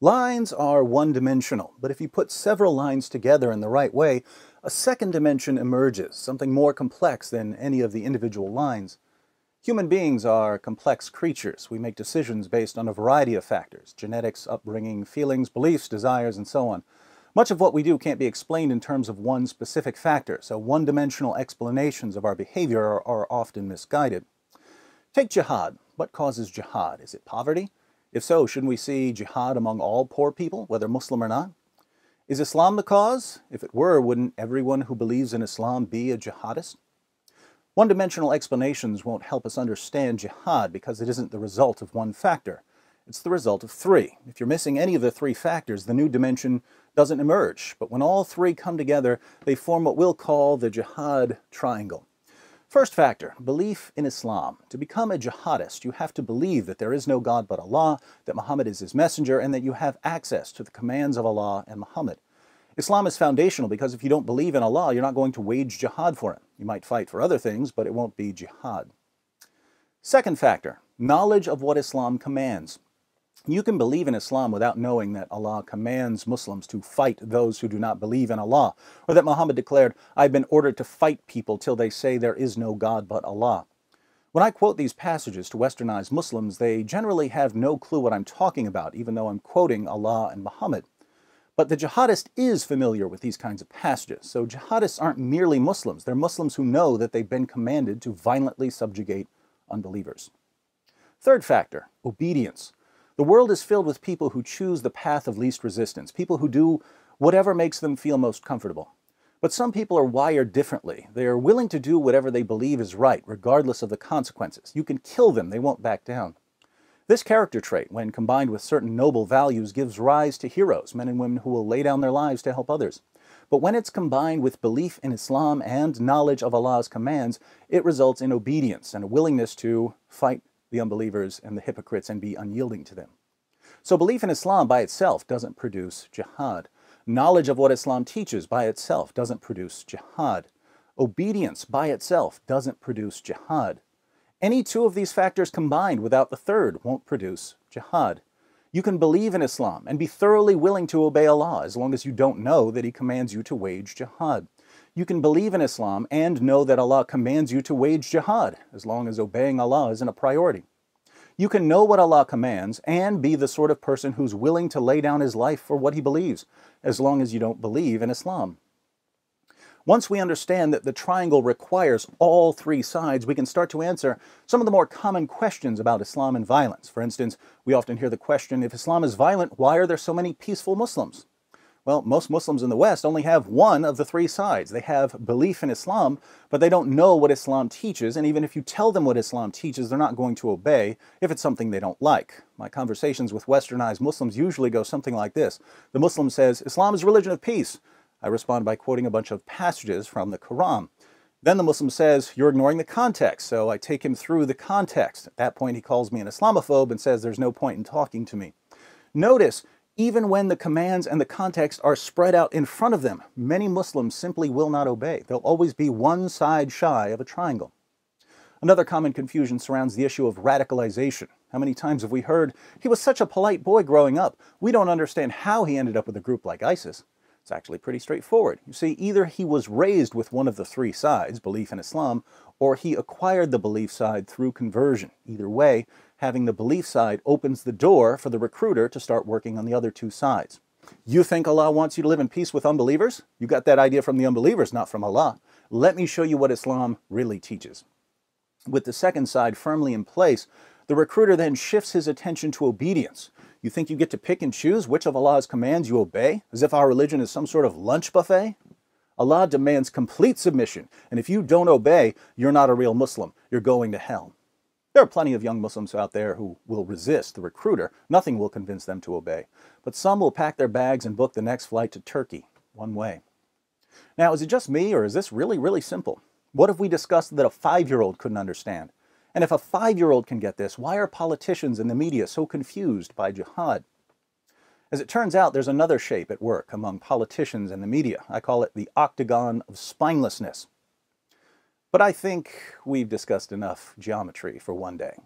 Lines are one-dimensional, but if you put several lines together in the right way, a second dimension emerges, something more complex than any of the individual lines. Human beings are complex creatures. We make decisions based on a variety of factors: genetics, upbringing, feelings, beliefs, desires, and so on. Much of what we do can't be explained in terms of one specific factor, so one-dimensional explanations of our behavior are often misguided. Take jihad. What causes jihad? Is it poverty? If so, shouldn't we see jihad among all poor people, whether Muslim or not? Is Islam the cause? If it were, wouldn't everyone who believes in Islam be a jihadist? One-dimensional explanations won't help us understand jihad because it isn't the result of one factor. It's the result of three. If you're missing any of the three factors, the new dimension doesn't emerge. But when all three come together, they form what we'll call the jihad triangle. First factor, belief in Islam. To become a jihadist, you have to believe that there is no God but Allah, that Muhammad is his messenger, and that you have access to the commands of Allah and Muhammad. Islam is foundational because if you don't believe in Allah, you're not going to wage jihad for him. You might fight for other things, but it won't be jihad. Second factor, knowledge of what Islam commands. You can believe in Islam without knowing that Allah commands Muslims to fight those who do not believe in Allah, or that Muhammad declared, "I've been ordered to fight people till they say there is no God but Allah." When I quote these passages to westernized Muslims, they generally have no clue what I'm talking about, even though I'm quoting Allah and Muhammad. But the jihadist is familiar with these kinds of passages, so jihadists aren't merely Muslims. They're Muslims who know that they've been commanded to violently subjugate unbelievers. Third factor, obedience. The world is filled with people who choose the path of least resistance, people who do whatever makes them feel most comfortable. But some people are wired differently. They are willing to do whatever they believe is right, regardless of the consequences. You can kill them, they won't back down. This character trait, when combined with certain noble values, gives rise to heroes, men and women who will lay down their lives to help others. But when it's combined with belief in Islam and knowledge of Allah's commands, it results in obedience and a willingness to fight the unbelievers and the hypocrites and be unyielding to them. So belief in Islam by itself doesn't produce jihad. Knowledge of what Islam teaches by itself doesn't produce jihad. Obedience by itself doesn't produce jihad. Any two of these factors combined without the third won't produce jihad. You can believe in Islam and be thoroughly willing to obey Allah as long as you don't know that He commands you to wage jihad. You can believe in Islam and know that Allah commands you to wage jihad, as long as obeying Allah isn't a priority. You can know what Allah commands and be the sort of person who's willing to lay down his life for what he believes, as long as you don't believe in Islam. Once we understand that the triangle requires all three sides, we can start to answer some of the more common questions about Islam and violence. For instance, we often hear the question, if Islam is violent, why are there so many peaceful Muslims? Well, most Muslims in the West only have one of the three sides. They have belief in Islam, but they don't know what Islam teaches, and even if you tell them what Islam teaches, they're not going to obey if it's something they don't like. My conversations with westernized Muslims usually go something like this. The Muslim says, "Islam is a religion of peace." I respond by quoting a bunch of passages from the Quran. Then the Muslim says, "You're ignoring the context," so I take him through the context. At that point, he calls me an Islamophobe and says there's no point in talking to me. Notice, even when the commands and the context are spread out in front of them, many Muslims simply will not obey. They'll always be one side shy of a triangle. Another common confusion surrounds the issue of radicalization. How many times have we heard, "He was such a polite boy growing up. We don't understand how he ended up with a group like ISIS." It's actually pretty straightforward. You see, either he was raised with one of the three sides, belief in Islam, or he acquired the belief side through conversion. Either way, having the belief side opens the door for the recruiter to start working on the other two sides. You think Allah wants you to live in peace with unbelievers? You got that idea from the unbelievers, not from Allah. Let me show you what Islam really teaches. With the second side firmly in place, the recruiter then shifts his attention to obedience. You think you get to pick and choose which of Allah's commands you obey, as if our religion is some sort of lunch buffet? Allah demands complete submission, and if you don't obey, you're not a real Muslim. You're going to hell. There are plenty of young Muslims out there who will resist the recruiter. Nothing will convince them to obey. But some will pack their bags and book the next flight to Turkey, one way. Now, is it just me, or is this really, really simple? What if we discussed that a 5-year-old couldn't understand? And if a 5-year-old can get this, why are politicians and the media so confused by jihad? As it turns out, there's another shape at work among politicians and the media. I call it the octagon of spinelessness. But I think we've discussed enough geometry for one day.